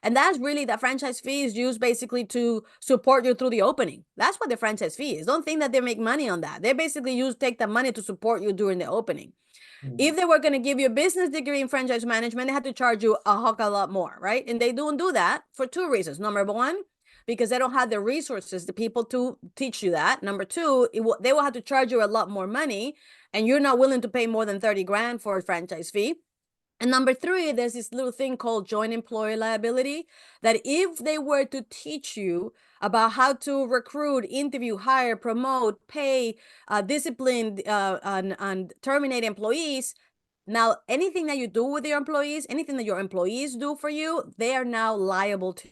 And that's really the franchise fee is used basically to support you through the opening. That's what the franchise fee is. Don't think that they make money on that. They basically take the money to support you during the opening. Mhm. If they were going to give you a business degree in franchise management, they had to charge you a heck of a lot more, right? And they don't do that for two reasons. Number one, because they don't have the resources, the people to teach you that. Number two, they will have to charge you a lot more money, and you're not willing to pay more than 30 grand for a franchise fee. And number three, there's this little thing called joint employer liability that if they were to teach you about how to recruit, interview, hire, promote, pay, discipline, and terminate employees, now anything that you do with your employees, anything that your employees do for you, they are now liable to.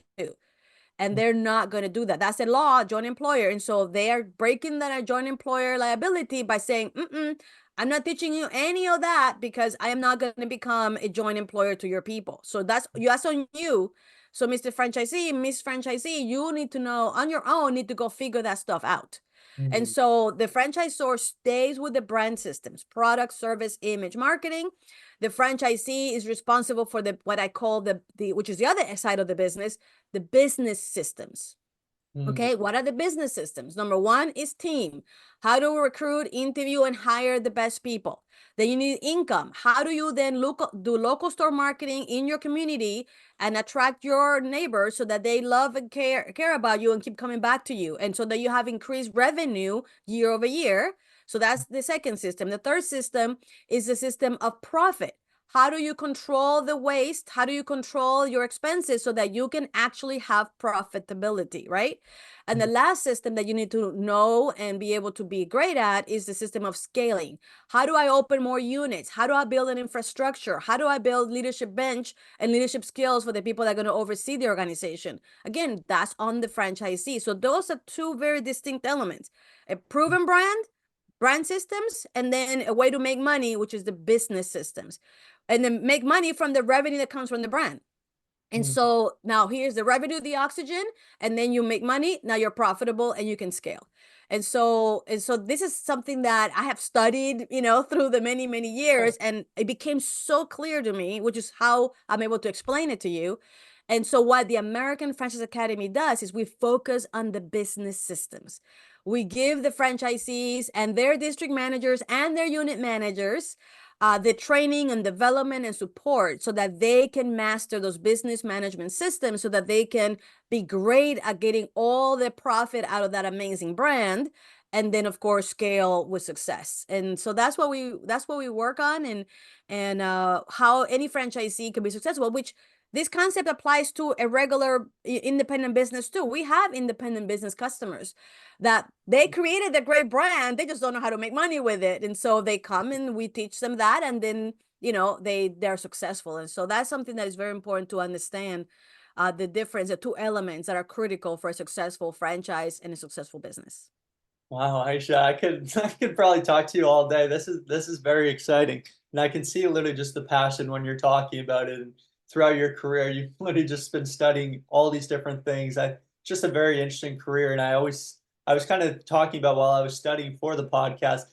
And they're not going to do that. That's a law, joint employer. And so they are breaking that joint employer liability by saying, I'm not teaching you any of that because I am not going to become a joint employer to your people. So that's on you. So Mr. Franchisee, Miss Franchisee, you need to know on your own, need to go figure that stuff out. And Mhm. so the franchisor stays with the brand systems, product, service, image, marketing. The franchisee is responsible for the what I call the which is the other side of the business, the business systems. Mhm. Okay, what are the business systems? Number one is team. How to recruit, interview, and hire the best people. Then you need income. How do you then do local store marketing in your community and attract your neighbors so that they love and care about you and keep coming back to you, and so that you have increased revenue year over year. So that's the second system. The third system is the system of profit. How do you control the waste? How do you control your expenses so that you can actually have profitability, right? And the Mhm. last system that you need to know and be able to be great at is the system of scaling. How do I open more units? How do I build an infrastructure? How do I build leadership bench and leadership skills for the people that are going to oversee the organization? Again, that's on the franchisee. So those are two very distinct elements: a proven brand systems, and then a way to make money, which is the business systems, and then make money from the revenue that comes from the brand. And Mhm. so now here's the revenue, the oxygen, and then you make money. Now you're profitable and you can scale. And so this is something that I have studied, through the many, many Yeah. years, and it became so clear to me, which is how I'm able to explain it to you. And so what the American Franchise Academy does is we focus on the business systems. We give the franchisees and their district managers and their unit managers the training and development and support so that they can master those business management systems so that they can be great at getting all the profit out of that amazing brand, and then of course scale with success. And so that's what we work on, and how any franchisee can be successful, which this concept applies to a regular independent business too. We have independent business customers that they created a great brand, they just don't know how to make money with it, and so they come and we teach them that, and then they're successful. And so that's something that is very important to understand, the difference, the two elements that are critical for a successful franchise and a successful business. Wow, Aisha, I could I could probably talk to you all day. This is very exciting. And I can see literally just the passion when you're talking about it. And throughout your career, you've literally just been studying all these different things. Just a very interesting career. And I was kind of talking about while I was studying for the podcast,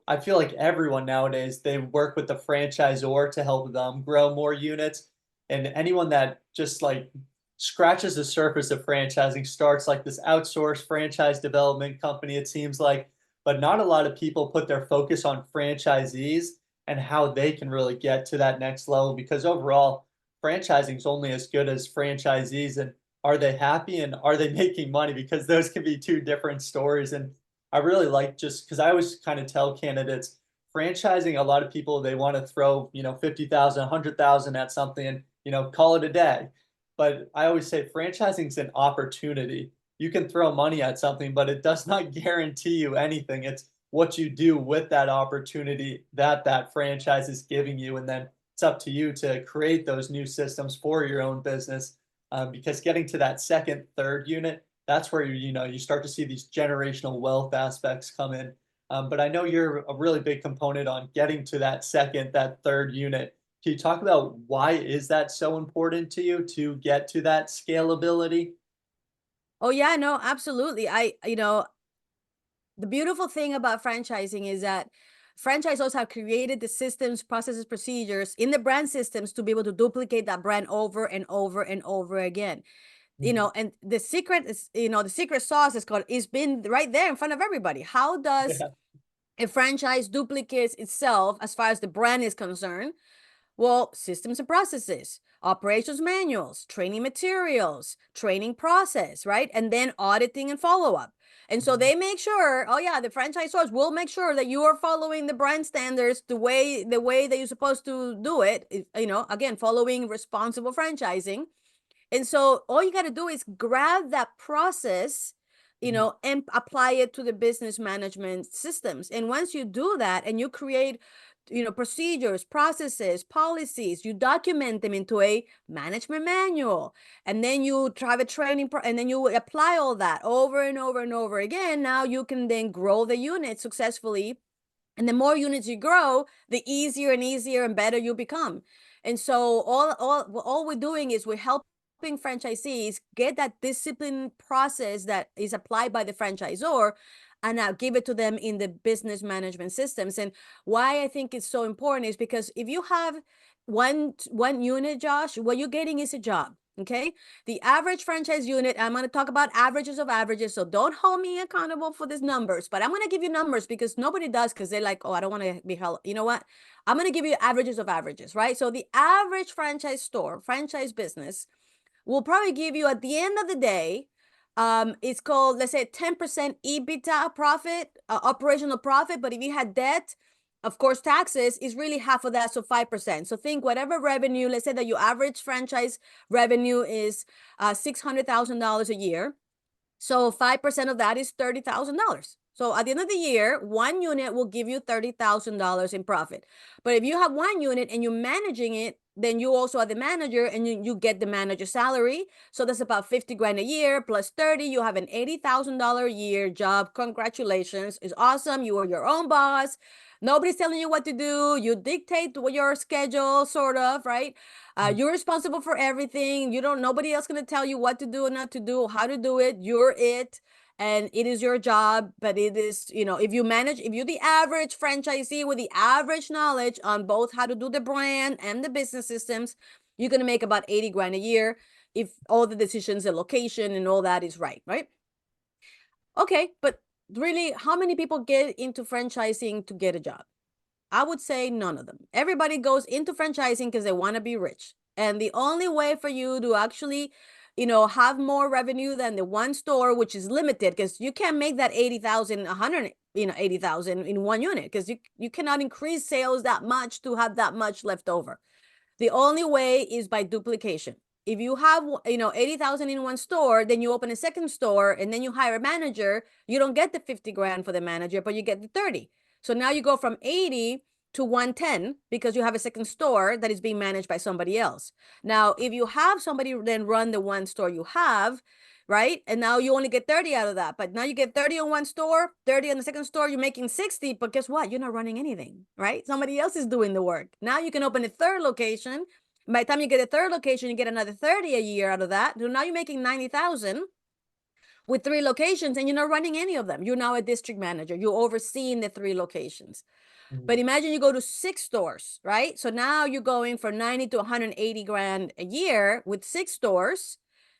I feel like everyone nowadays, they work with the franchisor to help them grow more units. And anyone that just like scratches the surface of franchising, starts like this outsourced franchise development company, it seems like, but not a lot of people put their focus on franchisees and how they can really get to that next level, because overall, franchising is only as good as franchisees. And are they happy and are they making money? Because those can be two different stories. And I really like, just because I always kind of tell candidates, franchising, a lot of people, they want to throw, 50,000, 100,000 at something and, call it a day. But I always say franchising is an opportunity. You can throw money at something, but it does not guarantee you anything. It's what you do with that opportunity that that franchise is giving you. And then it's up to you to create those new systems for your own business. Because getting to that second, third unit, that's where you start to see these generational wealth aspects come in. But I know you're a really big component on getting to that second, that third unit. Can you talk about why is that so important to you to get to that scalability? Oh yeah, no, absolutely. The beautiful thing about franchising is that franchisors have created the systems, processes, procedures in the brand systems to be able to duplicate that brand over and over and over again. Mhm. And the secret is, the secret sauce is been right there in front of everybody. How does Yeah. a franchise duplicates itself as far as the brand is concerned? Well, systems and processes, operations manuals, training materials, training process, right? And then auditing and follow up. And so Mhm. they make sure, oh yeah, the franchisors will make sure that you are following the brand standards the way that you're supposed to do it, again, following responsible franchising. And so all you got to do is grab that process, Mhm. and apply it to the business management systems. And once you do that and you create, procedures, processes, policies, you document them into a management manual, and then you drive a and then you apply all that over and over and over again. Now you can then grow the unit successfully. And the more units you grow, the easier and easier and better you become. And so all we're doing is we're helping franchisees get that discipline process that is applied by the franchisor, and now give it to them in the business management systems. And why I think it's so important is because if you have one unit, Josh, what you're getting is a job. Okay. The average franchise unit, I'm going to talk about averages of averages. So don't hold me accountable for these numbers, but I'm going to give you numbers because nobody does, because they're like, oh, I don't want to be held. You know what? I'm going to give you averages of averages, right? So the average franchise business will probably give you at the end of the day, it's called, let's say, 10% EBITDA profit, operational profit. But if you had debt, of course, taxes is really half of that, so 5%. So think whatever revenue, let's say that your average franchise revenue is $600,000 a year. So 5% of that is $30,000. So at the end of the year, one unit will give you $30,000 in profit. But if you have one unit and you're managing it, then you also are the manager, and you get the manager salary. So that's about 50 grand a year plus 30. You have an $80,000 a year job. Congratulations. It's awesome. You are your own boss. Nobody's telling you what to do. You dictate your schedule, sort of, right? You're responsible for everything. Nobody else going to tell you what to do and not to do, how to do it. You're it. And it is your job. But it is, if you're the average franchisee with the average knowledge on both how to do the brand and the business systems, you're going to make about 80 grand a year if all the decisions, the location and all that is right, right? Okay. But really, how many people get into franchising to get a job? I would say none of them. Everybody goes into franchising because they want to be rich. And the only way for you to actually, have more revenue than the one store, which is limited, because you can't make that 80,000, 100, 80,000 in one unit, because you cannot increase sales that much to have that much left over. The only way is by duplication. If you have, 80,000 in one store, then you open a second store and then you hire a manager, you don't get the 50 grand for the manager, but you get the 30. So now you go from 80 to 110 because you have a second store that is being managed by somebody else. Now, if you have somebody then run the one store you have, right? And now you only get 30 out of that. But now you get 30 on one store, 30 on the second store, you're making 60, but guess what? You're not running anything, right? Somebody else is doing the work. Now you can open a third location. By the time you get a third location, you get another 30 a year out of that. So now you're making 90,000 with three locations and you're not running any of them. You're now a district manager. You're overseeing the three locations. But imagine you go to 6 stores, right? So now you're going from 90 to 180 grand a year with 6 stores,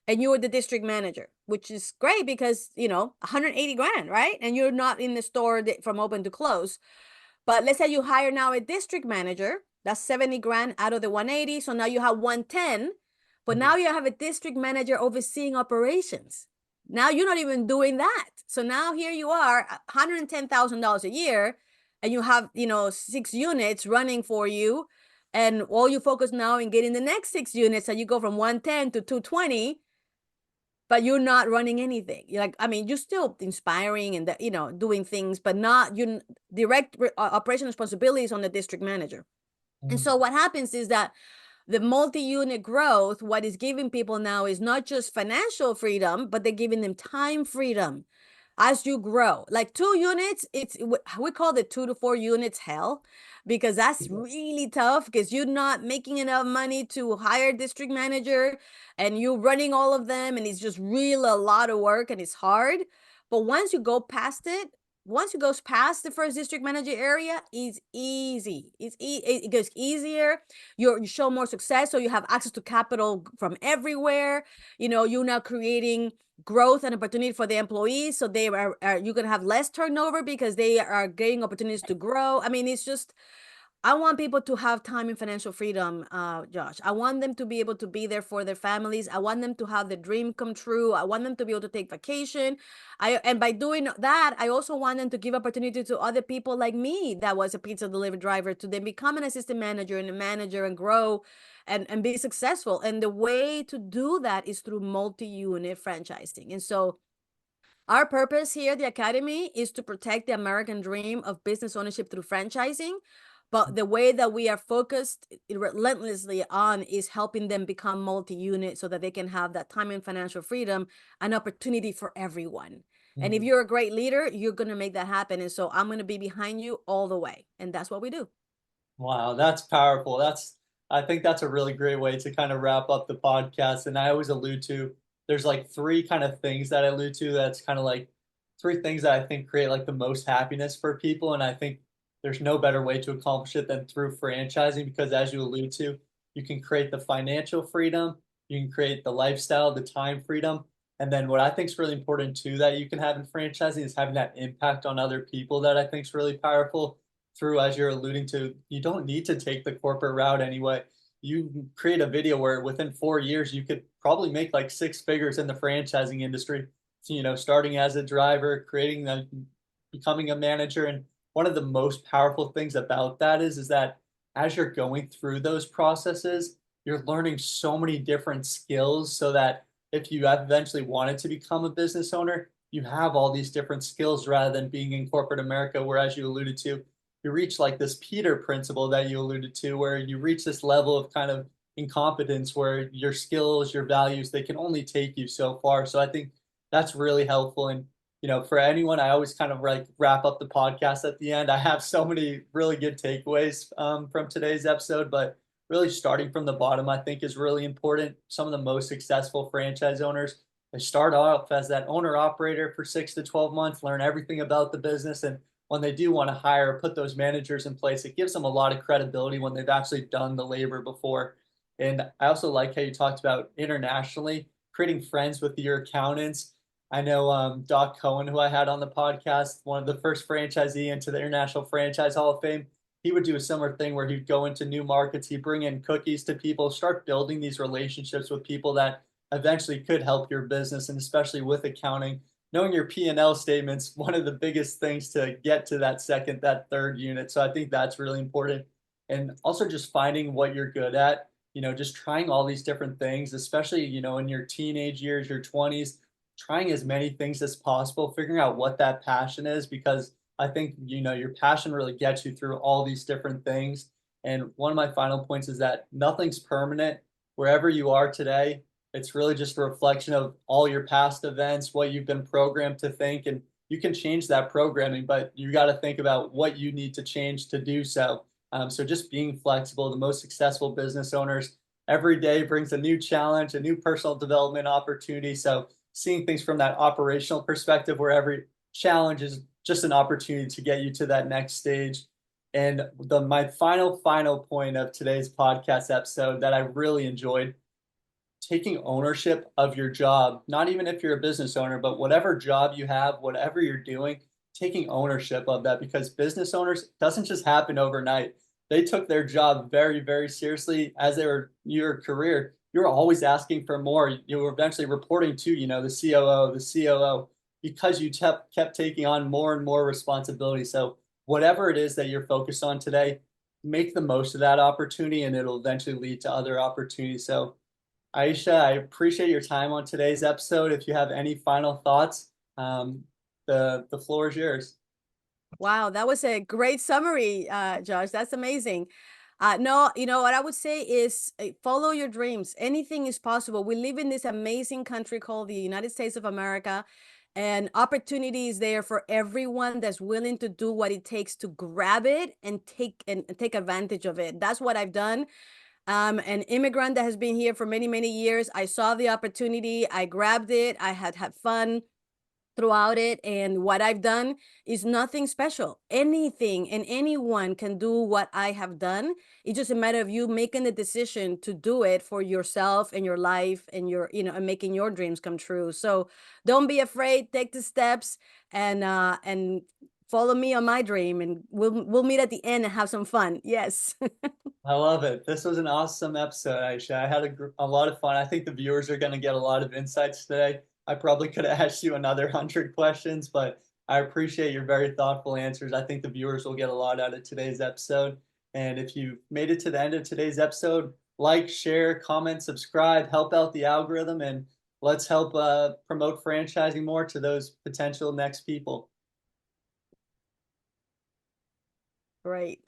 and you are the district manager, which is great because, 180 grand, right? And you're not in the store from open to close. But let's say you hire now a district manager, that's 70 grand out of the 180. So now you have 110, but now you have a district manager overseeing operations. Now you're not even doing that. So now here you are, $110,000 a year, and you have, 6 units running for you. And all you focus now in getting the next 6 units. So you go from 110 to 220, but you're not running anything. You're like, I mean, you're still inspiring and, doing things, but not you direct operation responsibilities on the district manager. And so what happens is that the multi-unit growth, what is giving people now is not just financial freedom, but they're giving them time freedom as you grow. Like 2 units, we call the 2 to 4 units hell, because that's really tough because you're not making enough money to hire a district manager and you're running all of them, and it's just real a lot of work and it's hard. But once you go past it, once it goes past the first district manager area, it's easy. It goes easier. You show more success, so you have access to capital from everywhere. You're now creating growth and opportunity for the employees, so they are you're gonna have less turnover because they are getting opportunities to grow. I mean, it's just, I want people to have time and financial freedom, Josh. I want them to be able to be there for their families. I want them to have the dream come true. I want them to be able to take vacation. And by doing that, I also want them to give opportunity to other people like me that was a pizza delivery driver to then become an assistant manager and a manager and grow and be successful. And the way to do that is through multi-unit franchising. And so our purpose here at the Academy is to protect the American dream of business ownership through franchising. But the way that we are focused relentlessly on is helping them become multi-unit so that they can have that time and financial freedom and opportunity for everyone. And if you're a great leader, you're going to make that happen. And so I'm going to be behind you all the way. And that's what we do. Wow, that's powerful. I think that's a really great way to kind of wrap up the podcast. And I always allude to, there's like three kind of things that I allude to. That's kind of like three things that I think create like the most happiness for people. And I think there's no better way to accomplish it than through franchising, because as you allude to, you can create the financial freedom, you can create the lifestyle, the time freedom. And then what I think is really important too that you can have in franchising is having that impact on other people that I think is really powerful through, as you're alluding to, you don't need to take the corporate route anyway. You create a video where within 4 years, you could probably make like 6 figures in the franchising industry. So, starting as a driver, becoming a manager. And one of the most powerful things about that is that as you're going through those processes, you're learning so many different skills so that if you eventually wanted to become a business owner, you have all these different skills rather than being in corporate America, where, as you alluded to, you reach like this Peter principle that you alluded to, where you reach this level of kind of incompetence where your skills, your values, they can only take you so far. So I think that's really helpful. And, for anyone, I always kind of like wrap up the podcast at the end. I have so many really good takeaways from today's episode, but really starting from the bottom, I think is really important. Some of the most successful franchise owners, they start off as that owner operator for 6 to 12 months, learn everything about the business, and when they do want to hire, put those managers in place, it gives them a lot of credibility when they've actually done the labor before. And I also like how you talked about internationally creating friends with your accountants. I know Doc Cohen, who I had on the podcast, one of the first franchisee into the International Franchise Hall of Fame. he would do a similar thing where he'd go into new markets, he'd bring in cookies to people, start building these relationships with people that eventually could help your business, and especially with accounting. Knowing your P&L statements, one of the biggest things to get to that second, that third unit. So I think that's really important. And also just finding what you're good at, just trying all these different things, especially, in your teenage years, your 20s, trying as many things as possible, figuring out what that passion is, because I think, your passion really gets you through all these different things. And one of my final points is that nothing's permanent. Wherever you are today, it's really just a reflection of all your past events, what you've been programmed to think, and you can change that programming, but you got to think about what you need to change to do so. So just being flexible. The most successful business owners, every day brings a new challenge, a new personal development opportunity. So seeing things from that operational perspective, where every challenge is just an opportunity to get you to that next stage. And my final point of today's podcast episode that I really enjoyed, taking ownership of your job, not even if you're a business owner, but whatever job you have, whatever you're doing, taking ownership of that, because business owners doesn't just happen overnight. They took their job very, very seriously as they were your career. You're always asking for more. You were eventually reporting to, the COO, the COO, because you kept taking on more and more responsibility. So whatever it is that you're focused on today, make the most of that opportunity, and it'll eventually lead to other opportunities. So Aicha, I appreciate your time on today's episode. If you have any final thoughts, the floor is yours. Wow, that was a great summary, Josh. That's amazing. No, what I would say is follow your dreams. Anything is possible. We live in this amazing country called the United States of America, and opportunity is there for everyone that's willing to do what it takes to grab it and take advantage of it. That's what I've done. An immigrant that has been here for many, many years. I saw the opportunity. I grabbed it. I had fun throughout it, and what I've done is nothing special. Anything and anyone can do what I have done. It's just a matter of you making the decision to do it for yourself and your life, and and making your dreams come true. So don't be afraid, take the steps, and follow me on my dream, and we'll meet at the end and have some fun. Yes. I love it. This was an awesome episode, Aisha. I had a lot of fun. I think the viewers are going to get a lot of insights today. I probably could have asked you another 100 questions, but I appreciate your very thoughtful answers. I think the viewers will get a lot out of today's episode. And if you made it to the end of today's episode, like, share, comment, subscribe, help out the algorithm, and let's help promote franchising more to those potential next people. Great.